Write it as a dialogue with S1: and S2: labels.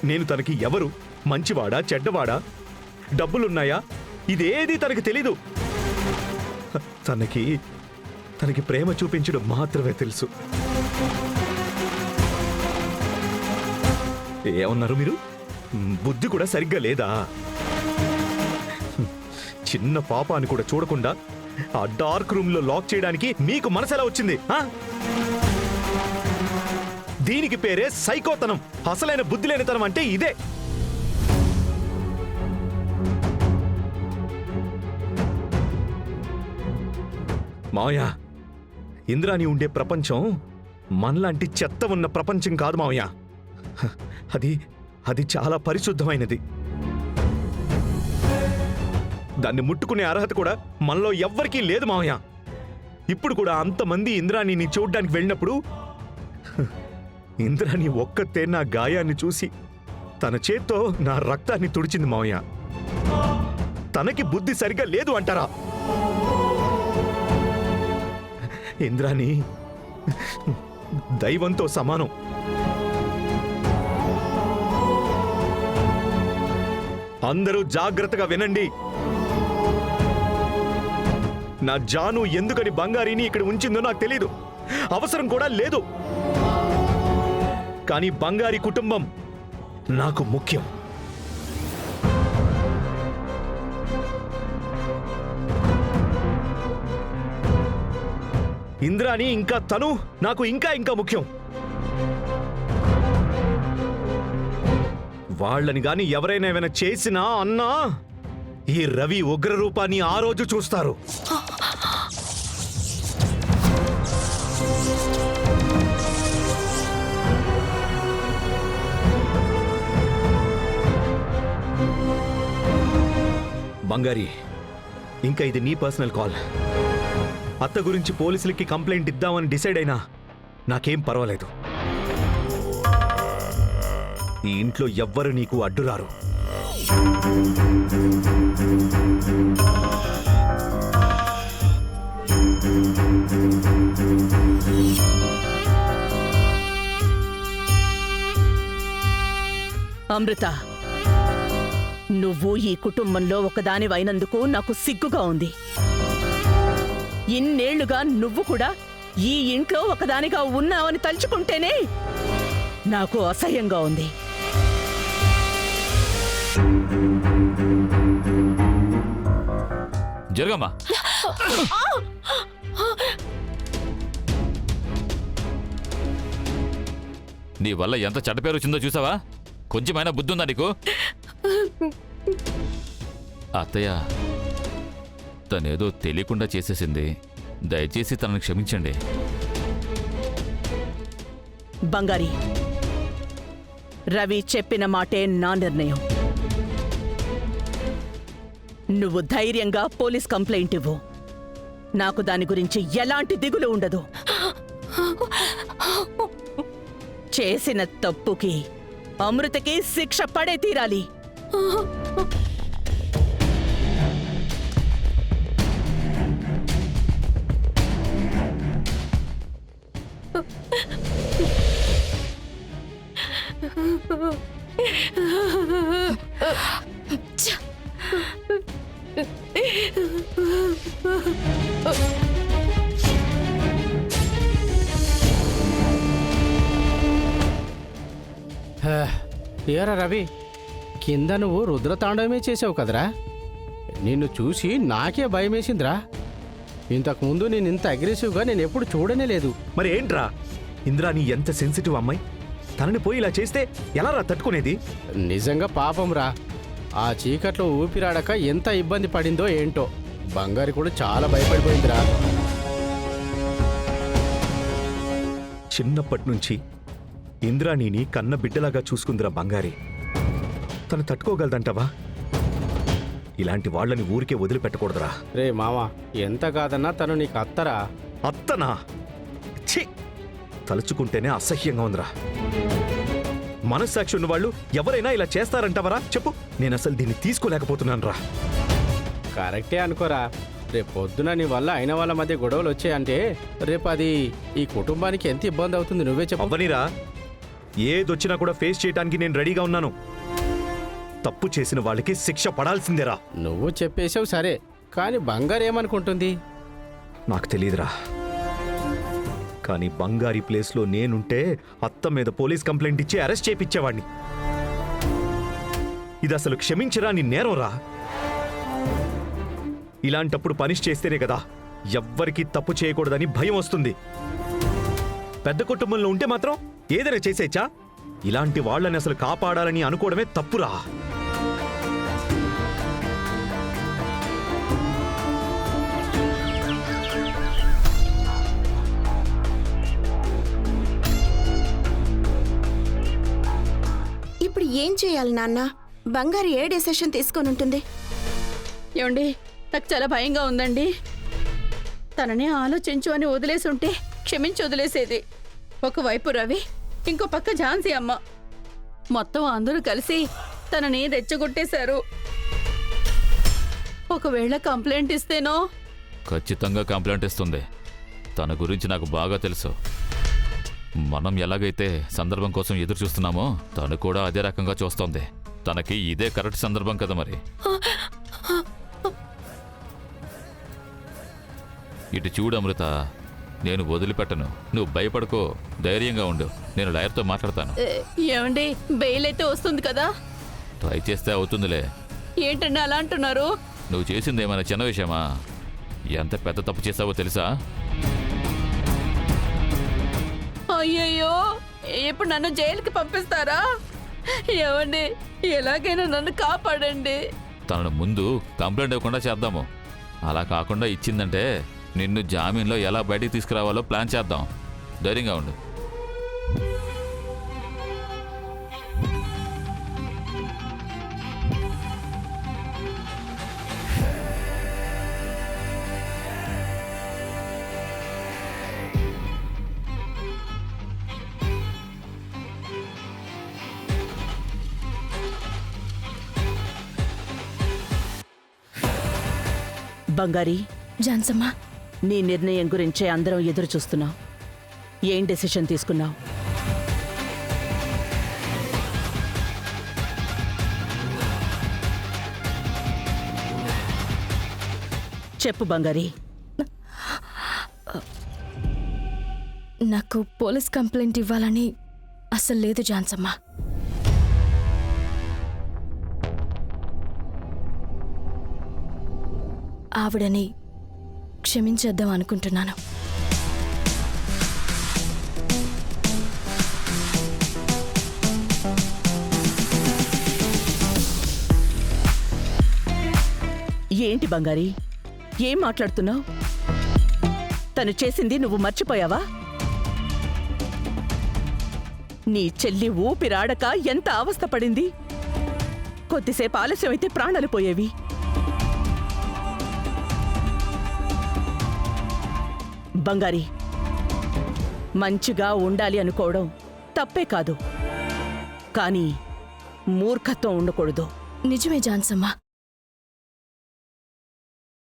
S1: నేను తనకి ఎవరు, మంచివాడా చెడ్డవాడా, డబ్బులున్నాయా, ఇదేది తనకి తెలీదు. తనకి ప్రేమ చూపించడం మాత్రమే తెలుసు. ఏమన్నారు మీరు? బుద్ధి కూడా సరిగ్గా లేదా? చిన్న పాపాన్ని కూడా చూడకుండా ఆ డార్క్ రూమ్ లో లాక్ చేయడానికి మీకు మనసెలా వచ్చింది? దీనికి పేరే సైకోతనం. అసలైన బుద్ధి లేనితనం అంటే ఇదే. మావయ్య, ఇంద్రాని ఉండే ప్రపంచం మనలాంటి చెత్త ఉన్న ప్రపంచం కాదు మావయ్య. అది చాలా పరిశుద్ధమైనది. దాన్ని ముట్టుకునే అర్హత కూడా మనలో ఎవ్వరికీ లేదు మావయ్య. ఇప్పుడు కూడా అంతమంది ఇంద్రాణిని చూడ్డానికి వెళ్ళినప్పుడు ఇంద్రాణి ఒక్కతే నా గాయాన్ని చూసి తన చేత్తో నా రక్తాన్ని తుడిచింది మావయ్య. తనకి బుద్ధి సరిగ్గా లేదు అంటారా? ఇంద్రాణి దైవంతో సమానం. అందరూ జాగ్రత్తగా వినండి. నా జాను ఎందుకని బంగారీని ఇక్కడ ఉంచిందో నాకు తెలీదు, అవసరం కూడా లేదు. కానీ బంగారి కుటుంబం నాకు ముఖ్యం. ఇంద్రాని ఇంకా తను నాకు ఇంకా ముఖ్యం. వాళ్ళని గాని ఎవరైనా ఏమైనా చేసినా అన్నా ఈ రవి ఉగ్ర రూపాన్ని ఆ రోజు చూస్తారు. బంగారి, ఇంకా ఇది నీ పర్సనల్ కాల్. అత్త గురించి పోలీసులకి కంప్లైంట్ ఇద్దామని డిసైడ్ అయినా నాకేం పర్వాలేదు. ఈ ఇంట్లో ఎవ్వరు నీకు అడ్డురారు.
S2: అమృత, నువ్వు ఈ కుటుంబంలో ఒకదానివైనందుకు నాకు సిగ్గుగా ఉంది. ఇన్నేళ్లుగా నువ్వు కూడా ఈ ఇంట్లో ఒకదానిగా ఉన్నావని తలుచుకుంటేనే నాకు అసహ్యంగా ఉంది.
S3: జరగమ్మా. నీ వల్ల ఎంత చెడ్డ పేరు వచ్చిందో చూసావా? కొంచెమైనా బుద్ధి ఉందా నీకు? అత్తయ్య, తనేదో తెలియకుండా చేసేసింది. దయచేసి తనని క్షమించండి.
S2: బంగారి, రవి చెప్పిన మాటే నా నిర్ణయం. నువ్వు ధైర్యంగా పోలీస్ కంప్లైంట్ ఇవ్వు. నాకు దాని గురించి ఎలాంటి దిగులు ఉండదు. చేసిన తప్పుకి అమృతకి శిక్ష పడే తీరాలి.
S4: ఏరా రవి, కింద నువ్వు రుద్రతాండవమే చేసావు కదరా. నిన్ను చూసి నాకే భయమేసిందిరా. ఇంతకుముందు నేను ఇంత అగ్రెసివ్గా నేను ఎప్పుడు చూడనే లేదు.
S1: మరి ఏంట్రా, ఇంద్రాని ఎంత సెన్సిటివ్ అమ్మాయి. తనని పోయి ఇలా చేస్తే ఎలా రా తట్టుకునేది?
S4: నిజంగా పాపం రా. ఆ చీకట్లో ఊపిరాడక ఎంత ఇబ్బంది పడిందో ఏంటో. బంగారి కూడా చాలా భయపడిపోయిందిరా.
S1: చిన్నప్పటి నుంచి ఇంద్రాణిని కన్న బిడ్డలాగా చూసుకుందిరా బంగారి. తను తట్టుకోగలదంటవా? ఇలాంటి వాళ్ళని ఊరికే వదిలిపెట్టకూడదురా.
S4: రే మావా, ఎంత కాదన్నా తను నీకు అత్తరా.
S1: అత్తనా? ఛీ, తలుచుకుంటేనే అసహ్యంగా ఉందిరా. మనస్సాక్షి ఉన్నవాళ్ళు ఎవరైనా ఇలా చేస్తారంటవరా? చెప్పు. నేను అసలు దీన్ని తీసుకోలేకపోతున్నాను రా.
S4: కరెక్టే అనుకోరా. రేపు పొద్దున నీ వల్ల అయిన వాళ్ళ మధ్య గొడవలు వచ్చాయంటే రేపు అది ఈ కుటుంబానికి ఎంత ఇబ్బంది అవుతుంది నువ్వే చెప్పు.
S1: అవ్వనిరా, ఏదొచ్చినా కూడా ఫేస్ చేయడానికి నేను రెడీగా ఉన్నాను. తప్పు చేసిన వాళ్ళకి శిక్ష పడాల్సిందేరా.
S4: నువ్వు చెప్పేసావు సరే, కానీ బంగారు ఏమనుకుంటుంది?
S1: నాకు తెలియదురా, కానీ బంగారి ప్లేస్లో నేనుంటే అత్త మీద పోలీస్ కంప్లైంట్ ఇచ్చి అరెస్ట్ చేయించేవాడిని. ఇది అసలు క్షమించరా నీ నేరంరా. ఇలాంటప్పుడు పనిష్ చేస్తేనే కదా ఎవ్వరికీ తప్పు చేయకూడదని భయం వస్తుంది. పెద్ద కుటుంబంలో ఉంటే మాత్రం ఏదైనా చేసేచ్చా? ఇలాంటి వాళ్ళని అసలు కాపాడాలని అనుకోవడమే తప్పురా.
S5: ఇప్పుడు ఏం చేయాలి నాన్న? బంగారు ఏ డెసిషన్ తీసుకొని ఉంటుంది?
S2: ఏమండి, నాకు చాలా భయంగా ఉందండి. తననే ఆలోచించు అని వదిలేసి ఉంటే క్షమించి వదిలేసేది. ఒకవైపు రవి, ఇంకో పక్క ఝాన్సీ అమ్మ, మొత్తం అందరూ కలిసి తనని రెచ్చగొట్టేశారు. ఒకవేళ కంప్లైంట్ ఇస్తేనో?
S3: ఖచ్చితంగా కంప్లైంట్ ఇస్తుంది. తన గురించి నాకు బాగా తెలుసు. మనం ఎలాగైతే సందర్భం కోసం ఎదురు చూస్తున్నామో తను కూడా అదే రకంగా చూస్తోంది. తనకి ఇదే కరెక్ట్ సందర్భం కదా మరి. ఇటు చూడు అమృత, నేను వదిలిపెట్టను. నువ్వు భయపడుకో, ధైర్యంగా ఉండు. నేను లాయర్తో మాట్లాడతాను.
S2: ఏమండి, బెయిల్ అయితే వస్తుంది కదా?
S3: ట్రై చేస్తే అవుతుందిలే.
S2: ఏంటండి అలా అంటున్నారు?
S3: నువ్వు చేసింది ఏమైనా చిన్న విషయమా? ఎంత పెద్ద తప్పు చేసావో తెలుసా?
S2: అయ్యయ్యో, ఇప్పుడు నన్ను జైలుకి పంపిస్తారా? ఏమండి, ఎలాగైనా నన్ను కాపాడండి.
S3: తనను ముందు కంప్లైంట్ ఇవ్వకుండా చేద్దాము. అలా కాకుండా ఇచ్చిందంటే నిన్ను జామీన్లో ఎలా బయటికి తీసుకురావాలో ప్లాన్ చేద్దాం. ధైర్యంగా ఉండు.
S2: బంగారి,
S5: జాన్సమ్మా,
S2: నీ నిర్ణయం గురించే అందరం ఎదురు చూస్తున్నాం. ఏం డెసిషన్ తీసుకున్నావు? చెప్పు బంగారి.
S5: నాకు పోలీస్ కంప్లైంట్ ఇవ్వాలని అసలు లేదు జాన్సమ్మా. ఆవిడని క్షమించేద్దాం అనుకుంటున్నాను.
S2: ఏంటి బంగారి, ఏం మాట్లాడుతున్నావు? తను చేసింది నువ్వు మర్చిపోయావా? నీ చెల్లి ఊపిరాడక ఎంత అవస్థపడింది. కొద్దిసేపు ఆలస్యమైతే ప్రాణాలు పోయేవి. బంగారి, మంచిగా ఉండాలి అనుకోవడం తప్పే కాదు, కానీ మూర్ఖత్వం ఉండకూడదు.
S5: నిజమే జాన్సమ్మా.